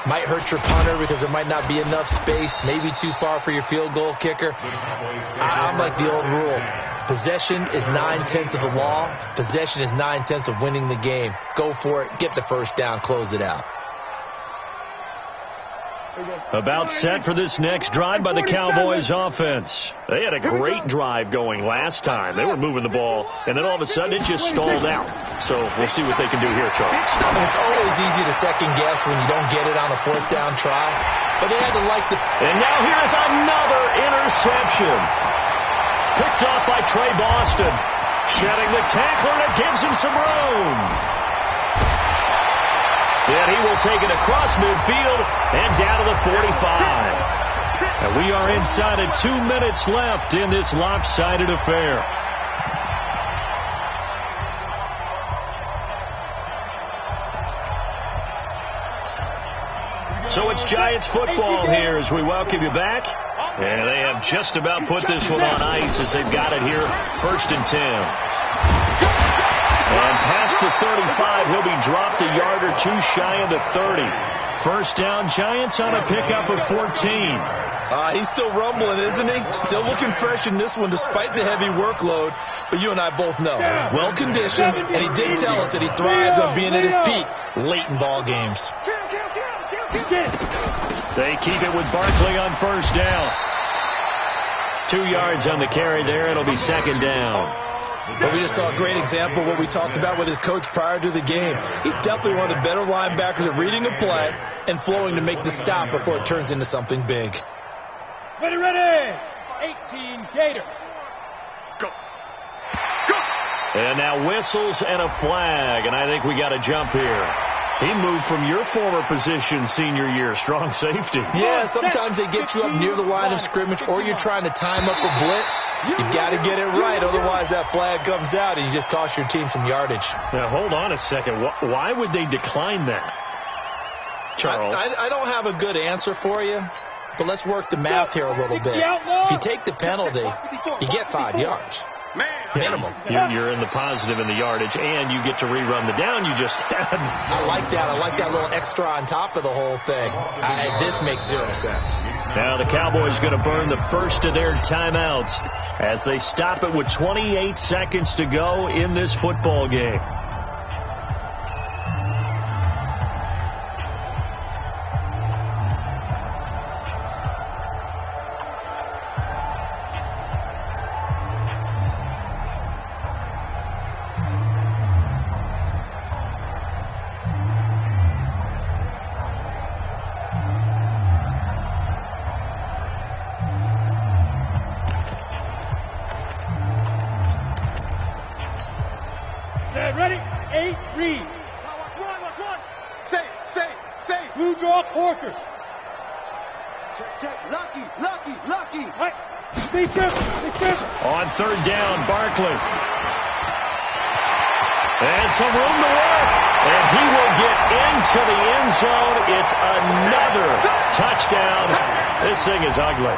Might hurt your punter because there might not be enough space, maybe too far for your field goal kicker. I'm like the old rule. Possession is 9/10 of the law. Possession is 9/10 of winning the game. Go for it, get the first down, close it out. About set for this next drive by the Cowboys offense. They had a great drive going last time. They were moving the ball, and then all of a sudden it just stalled out. So we'll see what they can do here, Charles. And it's always easy to second guess when you don't get it on a fourth down try. But they had to like the... And now here's another interception. Picked off by Trey Boston. Shedding the tackler, and it gives him some room. And he will take it across midfield and down to the 45. And we are inside of 2 minutes left in this lopsided affair. So it's Giants football here as we welcome you back. And they have just about put this one on ice as they've got it here. 1st and 10. And past the 35, he'll be dropped a yard or two shy of the 30. 1st down, Giants on a pickup of 14. He's still rumbling, isn't he? Still looking fresh in this one despite the heavy workload. But you and I both know, well-conditioned, and he did tell us that he thrives on being at his peak late in ball games. They keep it with Barkley on 1st down. 2 yards on the carry there. It'll be 2nd down. But we just saw a great example of what we talked about with his coach prior to the game. He's definitely one of the better linebackers at reading a play and flowing to make the stop before it turns into something big. Ready. 18 Gator. Go. Go. And now whistles and a flag, and I think we got a jump here. He moved from your former position senior year, strong safety. Yeah, sometimes they get you up near the line of scrimmage, or you're trying to time up a blitz. You've got to get it right, otherwise that flag comes out and you just cost your team some yardage. Now, hold on a second. Why would they decline that, Charles? I don't have a good answer for you, but let's work the math here a little bit. If you take the penalty, you get 5 yards. Minimum. You're in the positive in the yardage, and you get to rerun the down you just had. I like that. I like that little extra on top of the whole thing. This makes 0 sense. Now the Cowboys going to burn the first of their timeouts as they stop it with 28 seconds to go in this football game. Ready? 8-3. Watch one. Say. Blue draw quarters. Check. Lucky. Right. Stay trip. On 3rd down, Barkley. And some room to work. And he will get into the end zone. It's another touchdown. This thing is ugly.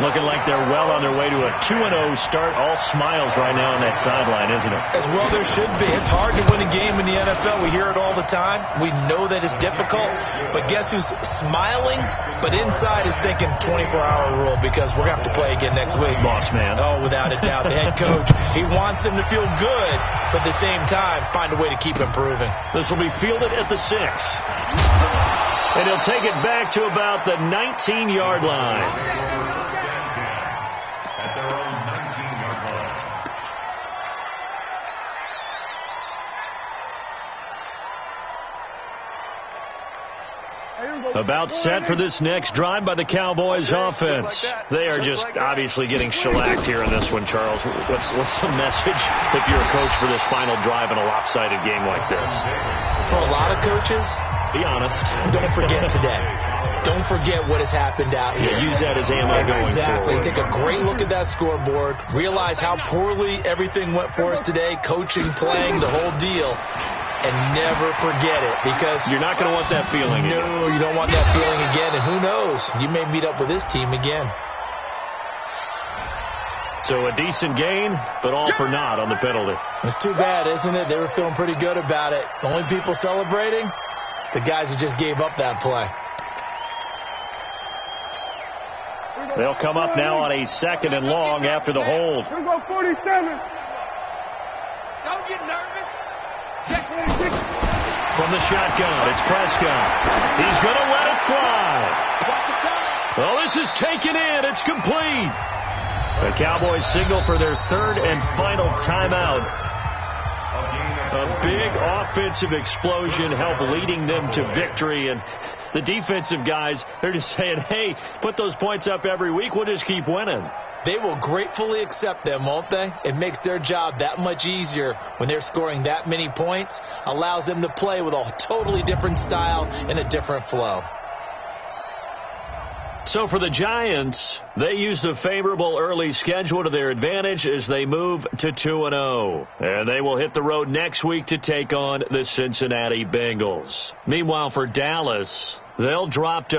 Looking like they're well on their way to a 2-0 start. All smiles right now on that sideline, isn't it? As well there should be. It's hard to win a game in the NFL. We hear it all the time. We know that it's difficult. But guess who's smiling? But inside is thinking 24-hour rule because we're going to have to play again next week. Boss man. Oh, without a doubt. The head coach, he wants them to feel good, but at the same time, find a way to keep improving. This will be fielded at the 6. And he'll take it back to about the 19-yard line. At their own 19-yard line. About set for this next drive by the Cowboys offense. They are just obviously getting shellacked here in this one, Charles. What's the message if you're a coach for this final drive in a lopsided game like this? For a lot of coaches, be honest. Don't forget today. Don't forget what has happened out here. Yeah, use that as ammo going forward. Exactly. Take a great look at that scoreboard. Realize how poorly everything went for us today. Coaching, playing, the whole deal. And never forget it because you're not going to want that feeling again. No, you don't want that feeling again. And who knows? You may meet up with this team again. So a decent gain, but all for naught on the penalty. It's too bad, isn't it? They were feeling pretty good about it. The only people celebrating, the guys who just gave up that play. They'll come up now on a 2nd and long after the hold. Here we go, 47. Don't get nervous. From the shotgun, it's Prescott. He's going to let it fly. Well, this is taken in. It's complete. The Cowboys signal for their 3rd and final timeout. A big offensive explosion helped leading them to victory. And the defensive guys, they're just saying, hey, put those points up every week. We'll just keep winning. They will gratefully accept them, won't they? It makes their job that much easier when they're scoring that many points. Allows them to play with a totally different style and a different flow. So for the Giants, they used a favorable early schedule to their advantage as they move to 2-0. And they will hit the road next week to take on the Cincinnati Bengals. Meanwhile, for Dallas, they'll drop to